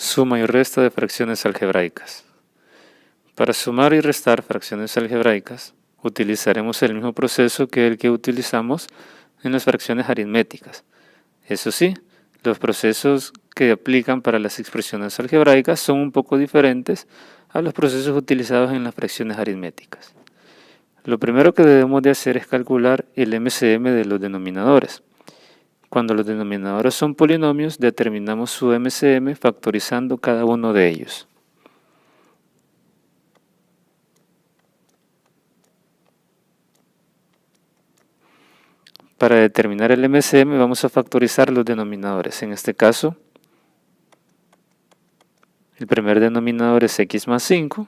Suma y resta de fracciones algebraicas. Para sumar y restar fracciones algebraicas, utilizaremos el mismo proceso que el que utilizamos en las fracciones aritméticas. Eso sí, los procesos que aplican para las expresiones algebraicas son un poco diferentes a los procesos utilizados en las fracciones aritméticas. Lo primero que debemos de hacer es calcular el MCM de los denominadores. Cuando los denominadores son polinomios, determinamos su MCM factorizando cada uno de ellos. Para determinar el MCM vamos a factorizar los denominadores. En este caso, el primer denominador es x más 5.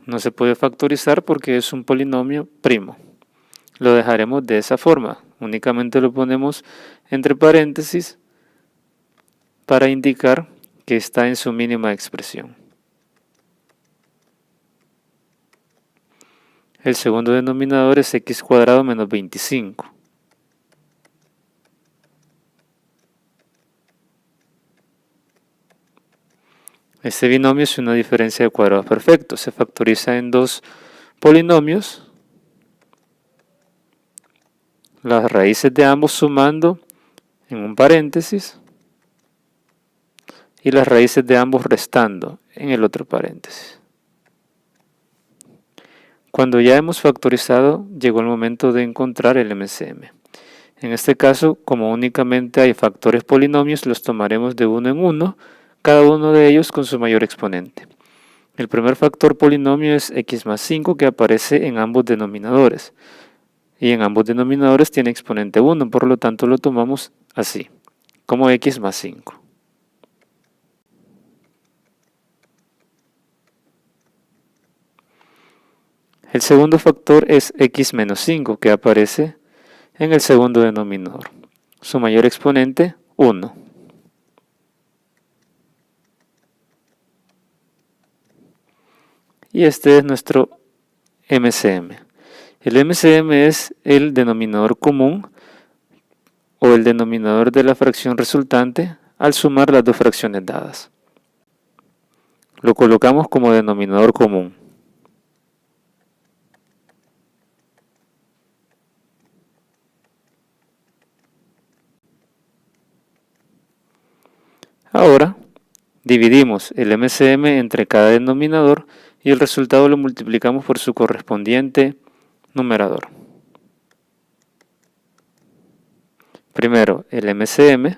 No se puede factorizar porque es un polinomio primo. Lo dejaremos de esa forma. Únicamente lo ponemos entre paréntesis para indicar que está en su mínima expresión. El segundo denominador es x cuadrado menos 25. Este binomio es una diferencia de cuadrados perfectos. Se factoriza en dos polinomios. Las raíces de ambos sumando en un paréntesis y las raíces de ambos restando en el otro paréntesis. Cuando ya hemos factorizado, llegó el momento de encontrar el MCM. En este caso, como únicamente hay factores polinomios, los tomaremos de uno en uno, cada uno de ellos con su mayor exponente. El primer factor polinomio es x más 5 que aparece en ambos denominadores. Y en ambos denominadores tiene exponente 1, por lo tanto lo tomamos así, como x más 5. El segundo factor es x menos 5, que aparece en el segundo denominador. Su mayor exponente, 1. Y este es nuestro MCM. El MCM es el denominador común o el denominador de la fracción resultante al sumar las dos fracciones dadas. Lo colocamos como denominador común. Ahora, dividimos el MCM entre cada denominador y el resultado lo multiplicamos por su correspondiente numerador. Primero, el MCM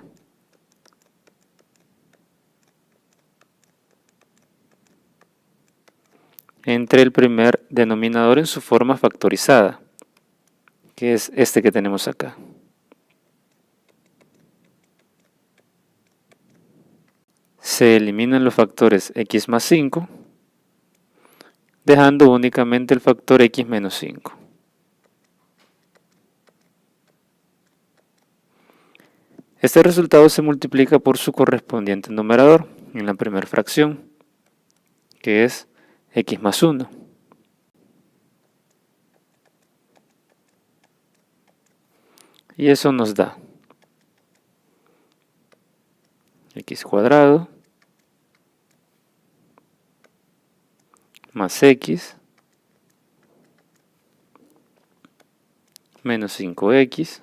entre el primer denominador en su forma factorizada, que es este que tenemos acá. Se eliminan los factores x más 5, dejando únicamente el factor x menos 5. Este resultado se multiplica por su correspondiente numerador en la primera fracción, que es x más 1. Y eso nos da x cuadrado más x menos 5x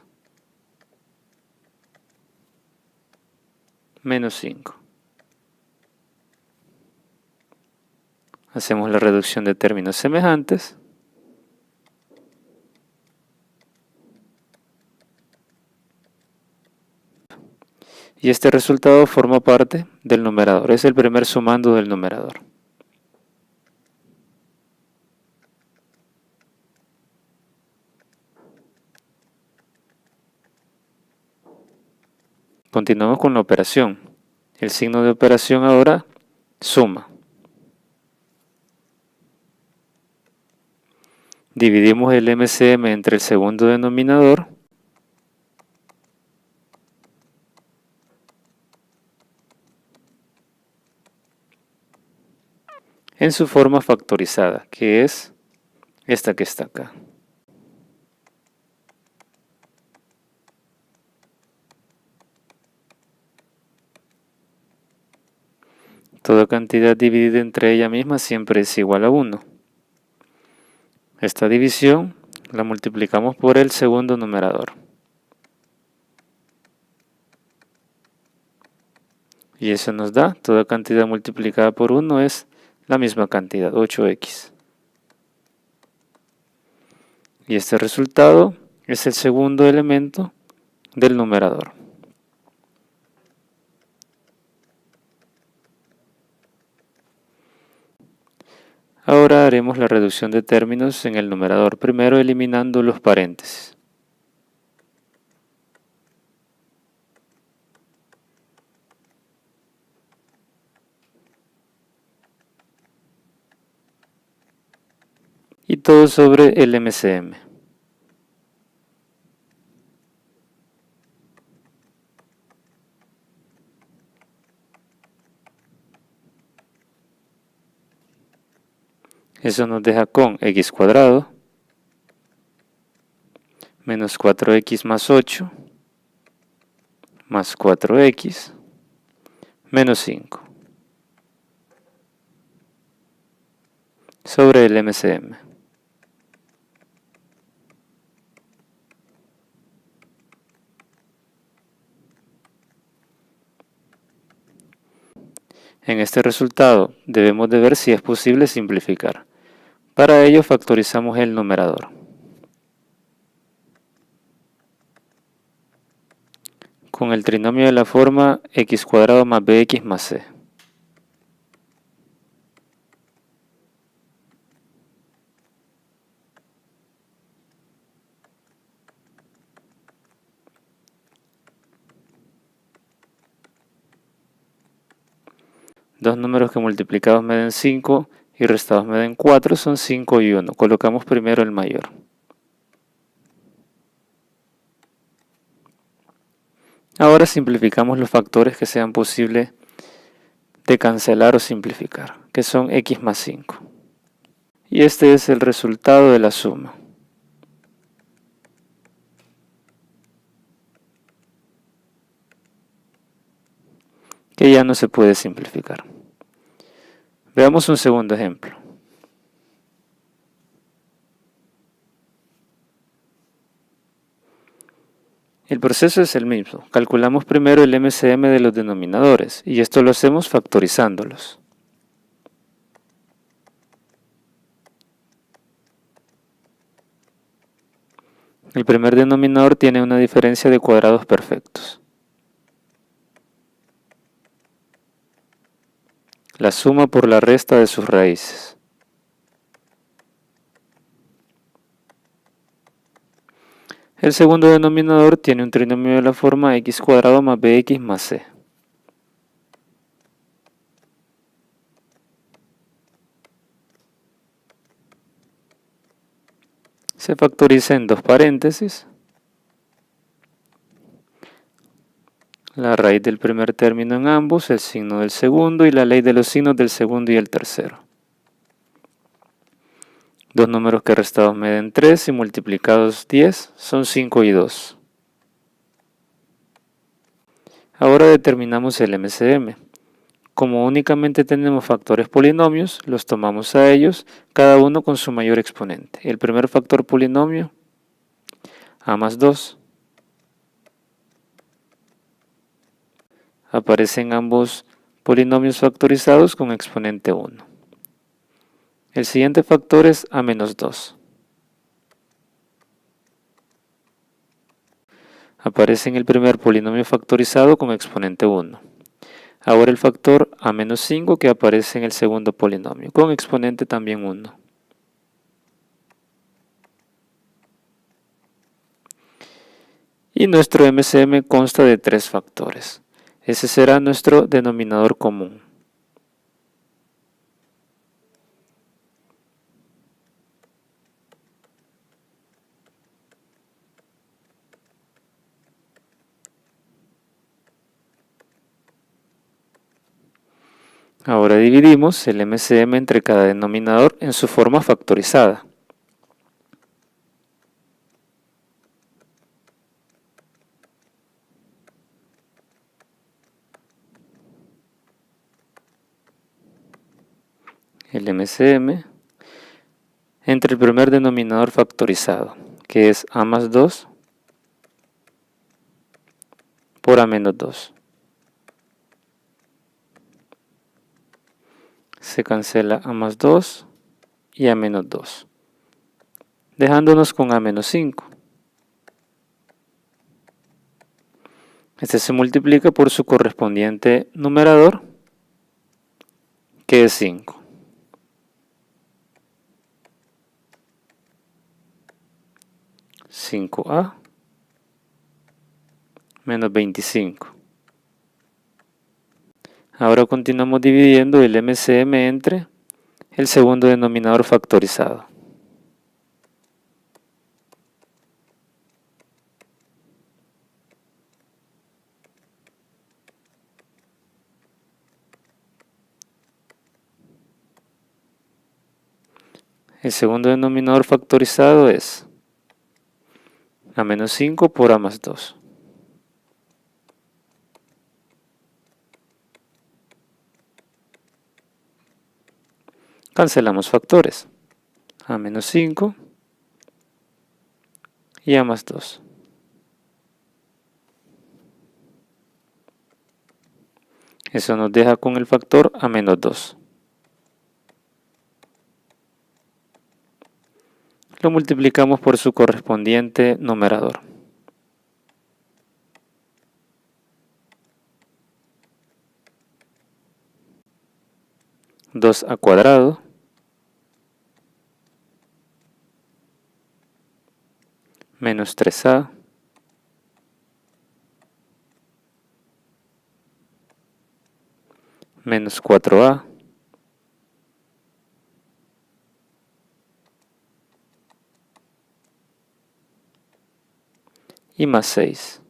menos 5. Hacemos la reducción de términos semejantes. Y este resultado forma parte del numerador. Es el primer sumando del numerador. Continuamos con la operación. El signo de operación ahora suma. Dividimos el MCM entre el segundo denominador en su forma factorizada, que es esta que está acá. Toda cantidad dividida entre ella misma siempre es igual a 1. Esta división la multiplicamos por el segundo numerador. Y eso nos da, toda cantidad multiplicada por 1 es la misma cantidad, 8x. Y este resultado es el segundo elemento del numerador. Ahora haremos la reducción de términos en el numerador, primero eliminando los paréntesis. Y todo sobre el MCM. Eso nos deja con x cuadrado menos 4x más 8 más 4x menos 5 sobre el MCM. En este resultado debemos de ver si es posible simplificar. Para ello factorizamos el numerador. Con el trinomio de la forma x cuadrado más bx más c. Dos números que multiplicados me den 5 y restados me den 4 son 5 y 1. Colocamos primero el mayor. Ahora simplificamos los factores que sean posibles de cancelar o simplificar, que son x más 5. Y este es el resultado de la suma. Que ya no se puede simplificar. Veamos un segundo ejemplo. El proceso es el mismo. Calculamos primero el MCM de los denominadores y esto lo hacemos factorizándolos. El primer denominador tiene una diferencia de cuadrados perfectos. La suma por la resta de sus raíces. El segundo denominador tiene un trinomio de la forma x cuadrado más bx más c. Se factoriza en dos paréntesis. La raíz del primer término en ambos, el signo del segundo y la ley de los signos del segundo y el tercero. Dos números que restados me den 3 y multiplicados 10 son 5 y 2. Ahora determinamos el MCM. Como únicamente tenemos factores polinomios, los tomamos a ellos, cada uno con su mayor exponente. El primer factor polinomio, a más 2. Aparecen ambos polinomios factorizados con exponente 1. El siguiente factor es a menos 2. Aparece en el primer polinomio factorizado con exponente 1. Ahora el factor a menos 5 que aparece en el segundo polinomio, con exponente también 1. Y nuestro MCM consta de 3 factores. Ese será nuestro denominador común. Ahora dividimos el MCM entre cada denominador en su forma factorizada. el MCM, entre el primer denominador factorizado, que es a más 2 por a menos 2. Se cancela a más 2 y a menos 2, dejándonos con a menos 5. Este se multiplica por su correspondiente numerador, que es 5. A menos 25. Ahora continuamos dividiendo el MCM entre el segundo denominador factorizado. El segundo denominador factorizado es a menos 5 por a más 2. Cancelamos factores. A menos 5 y a más 2. Eso nos deja con el factor a menos 2. Lo multiplicamos por su correspondiente numerador. 2a² menos 3a menos 4a y más 6.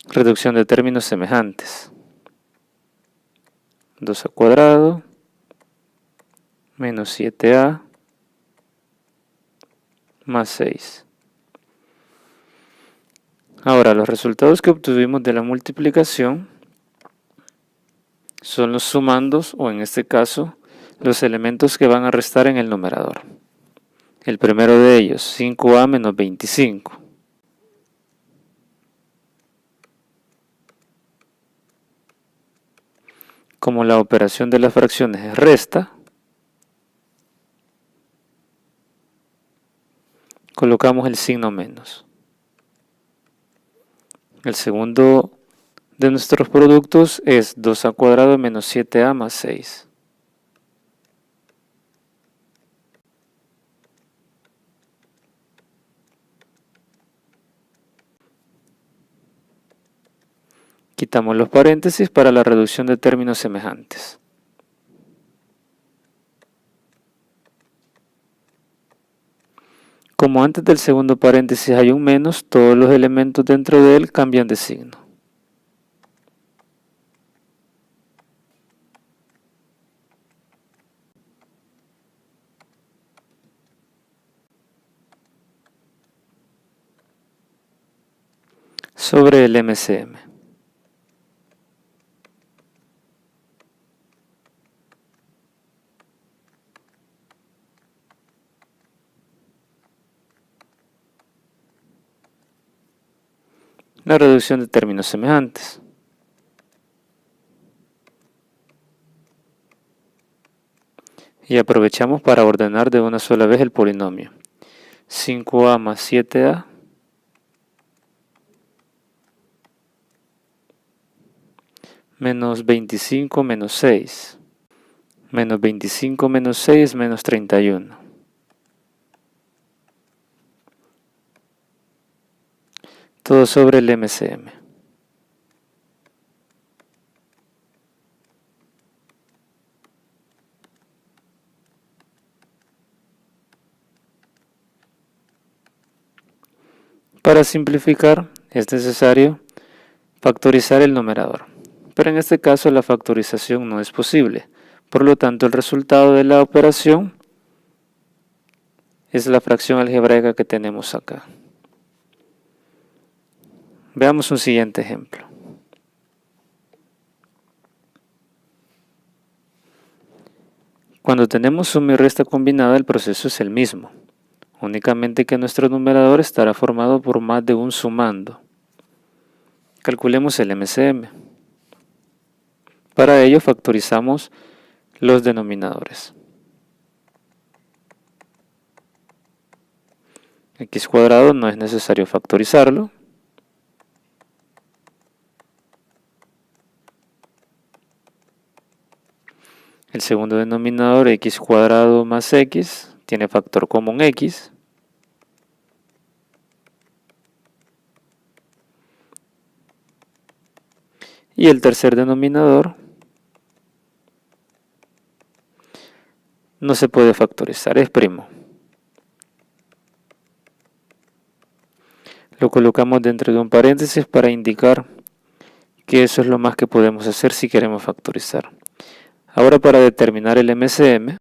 Reducción de términos semejantes. 2a² menos 7a más 6. Ahora, los resultados que obtuvimos de la multiplicación son los sumandos, o en este caso, los elementos que van a restar en el numerador. El primero de ellos, 5a menos 25. Como la operación de las fracciones es resta, colocamos el signo menos. El segundo de nuestros productos es 2a² menos 7a más 6. Quitamos los paréntesis para la reducción de términos semejantes. Como antes del segundo paréntesis hay un menos, todos los elementos dentro de él cambian de signo. Sobre el MCM. La reducción de términos semejantes. Y aprovechamos para ordenar de una sola vez el polinomio. 5a más 7a menos 25 menos 6. Menos 25 menos 6 menos 31. Todo sobre el MCM. Para simplificar es necesario factorizar el numerador, pero en este caso la factorización no es posible, por lo tanto el resultado de la operación es la fracción algebraica que tenemos acá. Veamos un siguiente ejemplo. Cuando tenemos suma y resta combinada, el proceso es el mismo, únicamente que nuestro numerador estará formado por más de un sumando. Calculemos el MCM. Para ello factorizamos los denominadores. X cuadrado no es necesario factorizarlo. El segundo denominador, x cuadrado más x, tiene factor común x. Y el tercer denominador no se puede factorizar, es primo. Lo colocamos dentro de un paréntesis para indicar que eso es lo más que podemos hacer si queremos factorizar. Ahora, para determinar el MCM,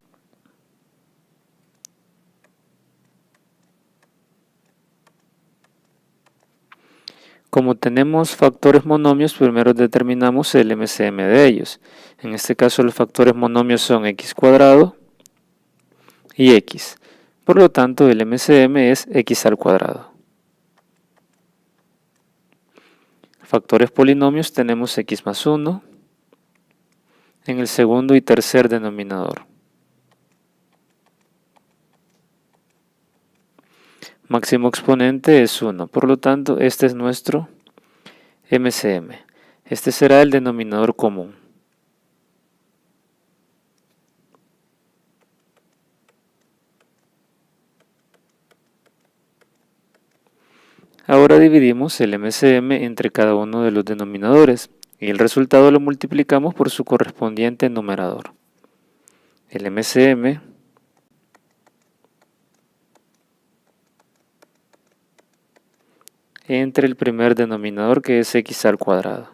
como tenemos factores monomios, primero determinamos el MCM de ellos. En este caso los factores monomios son x cuadrado y x. Por lo tanto, el MCM es x al cuadrado. Factores polinomios tenemos x más 1 en el segundo y tercer denominador. Máximo exponente es 1, por lo tanto este es nuestro MCM. Este será el denominador común. Ahora dividimos el MCM entre cada uno de los denominadores y el resultado lo multiplicamos por su correspondiente numerador. El MCM entre el primer denominador, que es x al cuadrado.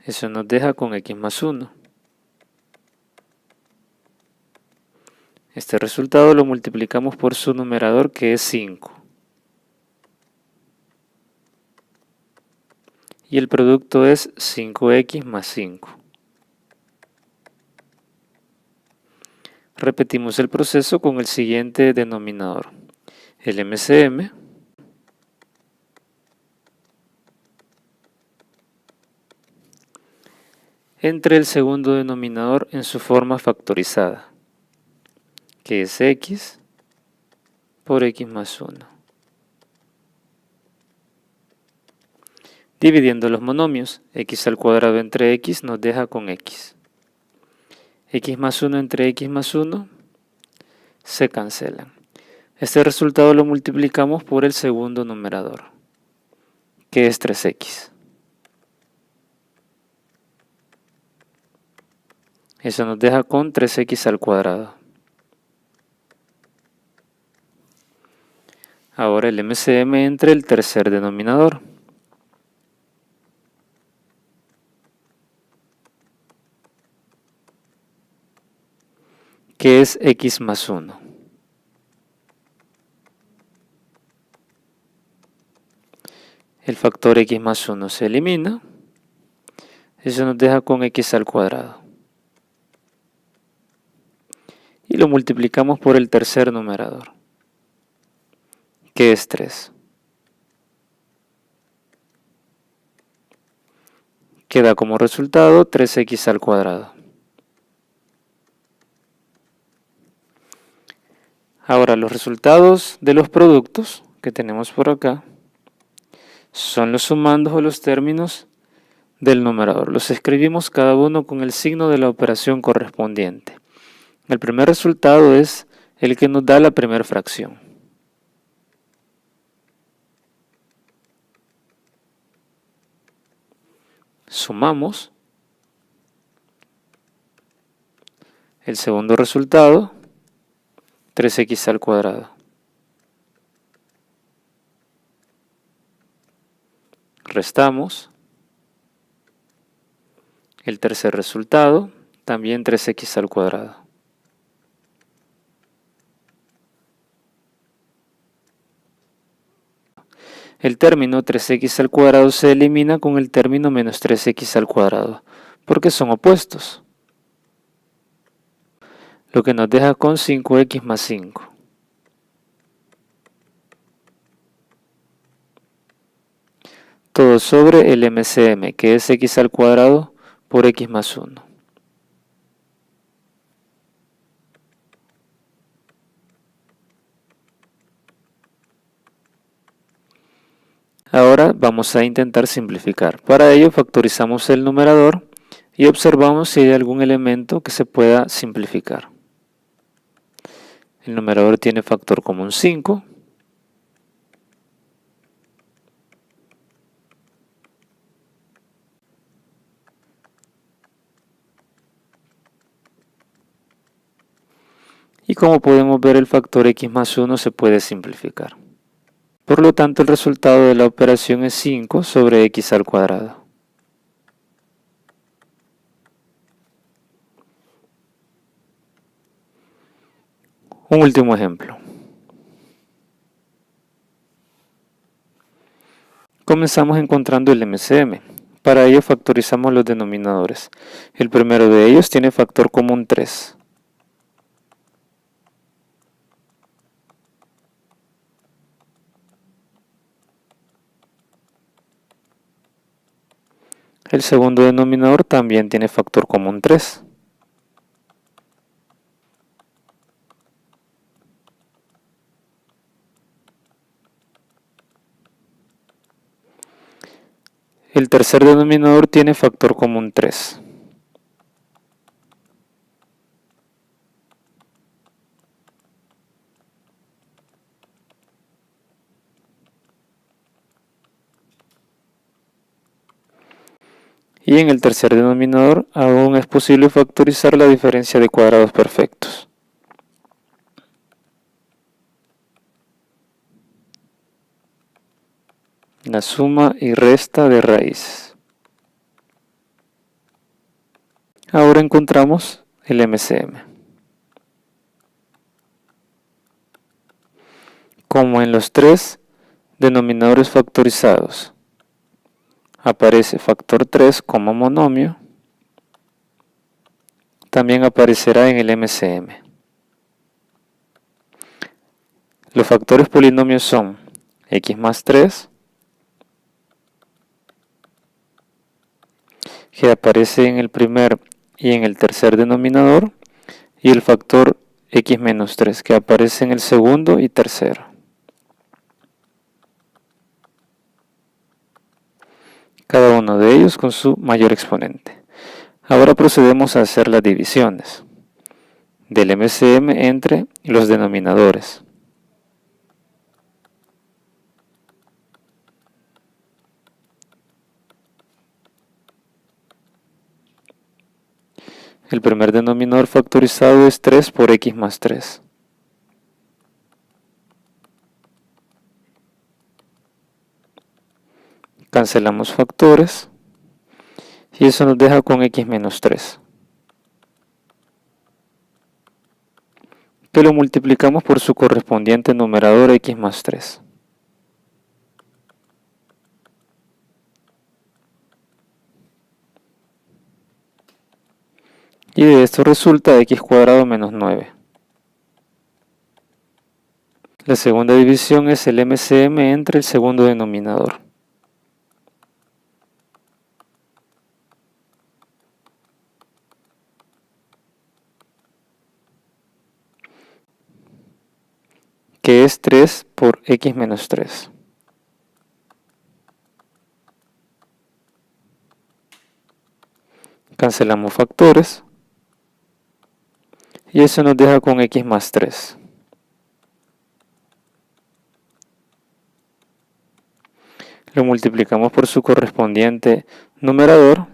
Eso nos deja con x más 1. Este resultado lo multiplicamos por su numerador, que es 5. Y el producto es 5x más 5. Repetimos el proceso con el siguiente denominador. El MCM entre el segundo denominador en su forma factorizada, que es x por x más 1. Dividiendo los monomios, x al cuadrado entre x nos deja con x. X más 1 entre x más 1 se cancelan. Este resultado lo multiplicamos por el segundo numerador, que es 3x. Eso nos deja con 3x al cuadrado. Ahora el MCM entre el tercer denominador, que es x más 1. El factor x más 1 se elimina. Eso nos deja con x al cuadrado. Y lo multiplicamos por el tercer numerador, que es 3. Queda como resultado 3x al cuadrado. Ahora los resultados de los productos que tenemos por acá son los sumandos o los términos del numerador. Los escribimos cada uno con el signo de la operación correspondiente. El primer resultado es el que nos da la primera fracción. Sumamos. El segundo resultado, 3x al cuadrado. Restamos. El tercer resultado, también 3x al cuadrado. El término 3x al cuadrado se elimina con el término menos 3x al cuadrado, porque son opuestos, lo que nos deja con 5x más 5. Todo sobre el MCM, que es x al cuadrado por x más 1. Ahora vamos a intentar simplificar. Para ello factorizamos el numerador y observamos si hay algún elemento que se pueda simplificar. El numerador tiene factor común 5. Y como podemos ver, el factor x más 1 se puede simplificar. Por lo tanto, el resultado de la operación es 5 sobre x al cuadrado. Un último ejemplo. Comenzamos encontrando el MCM. Para ello factorizamos los denominadores. El primero de ellos tiene factor común 3. El segundo denominador también tiene factor común 3. El tercer denominador tiene factor común 3. Y en el tercer denominador aún es posible factorizar la diferencia de cuadrados perfectos. La suma y resta de raíces. Ahora encontramos el MCM. Como en los tres denominadores factorizados aparece factor 3 como monomio, también aparecerá en el MCM. Los factores polinomios son x más 3, que aparece en el primer y en el tercer denominador, y el factor x menos 3, que aparece en el segundo y tercero. Cada uno de ellos con su mayor exponente. Ahora procedemos a hacer las divisiones del MCM entre los denominadores. El primer denominador factorizado es 3 por x más 3. Cancelamos factores y eso nos deja con x menos 3, que lo multiplicamos por su correspondiente numerador x más 3. Y de esto resulta x cuadrado menos 9. La segunda división es el MCM entre el segundo denominador. Que es 3 por x menos 3. Cancelamos factores y eso nos deja con x más 3. Lo multiplicamos por su correspondiente numerador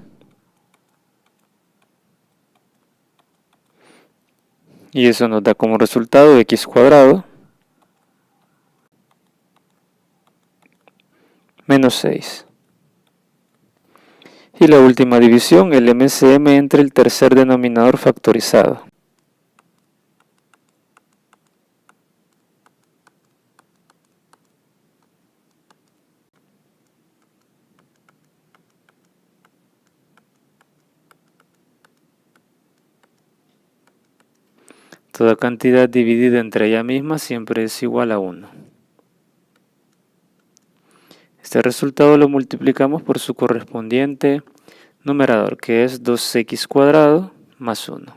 y eso nos da como resultado x cuadrado menos 6. Y la última división, el MCM entre el tercer denominador factorizado. Toda cantidad dividida entre ella misma siempre es igual a 1. Este resultado lo multiplicamos por su correspondiente numerador, que es 2x² más 1.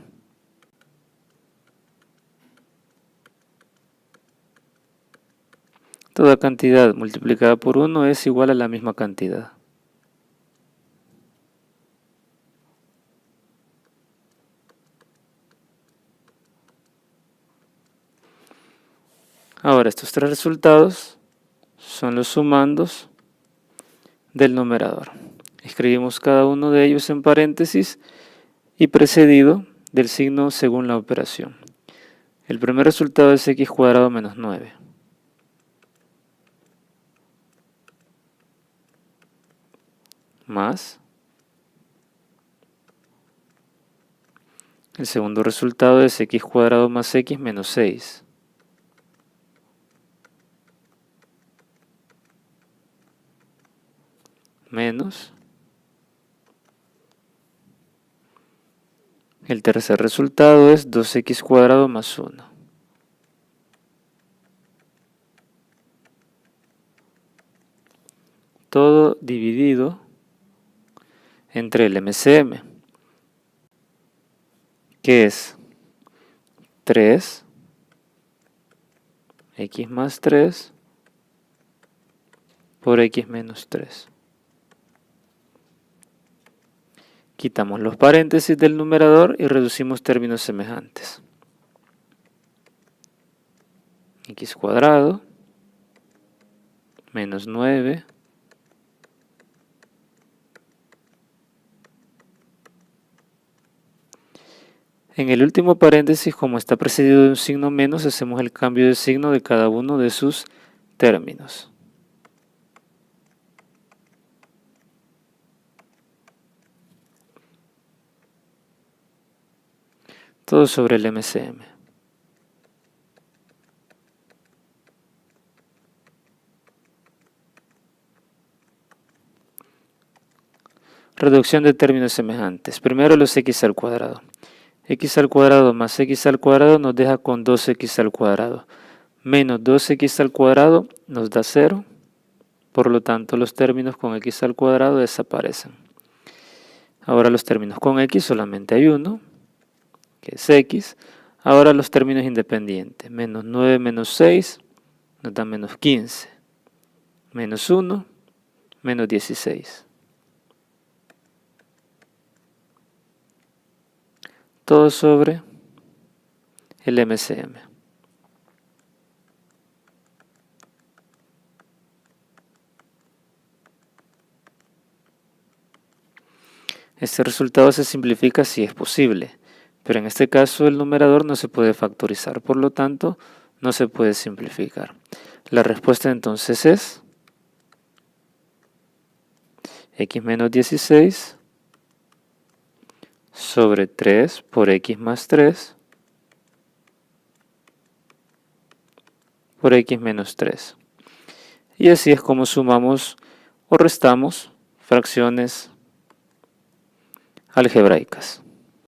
Toda cantidad multiplicada por 1 es igual a la misma cantidad. Ahora, estos tres resultados son los sumandos del numerador. Escribimos cada uno de ellos en paréntesis y precedido del signo según la operación. El primer resultado es x² menos 9. Más. El segundo resultado es x² más x menos 6. Menos. El tercer resultado es 2x² más 1. Todo dividido entre el MCM, que es 3, x más 3 por x menos 3. Quitamos los paréntesis del numerador y reducimos términos semejantes. X² menos 9 en el último paréntesis, como está precedido de un signo menos, hacemos el cambio de signo de cada uno de sus términos. Todo sobre el MCM. Reducción de términos semejantes. Primero los x². X² más x² nos deja con 2x². Menos 2x² nos da 0. Por lo tanto, los términos con x² desaparecen. Ahora los términos con x solamente hay uno, que es x. Ahora los términos independientes. Menos 9 menos 6 nos da menos 15. Menos 1, menos 16. Todo sobre el MCM. Este resultado se simplifica si es posible, pero en este caso el numerador no se puede factorizar, por lo tanto no se puede simplificar. La respuesta entonces es x menos 16 sobre 3 por x más 3 por x menos 3. Y así es como sumamos o restamos fracciones algebraicas.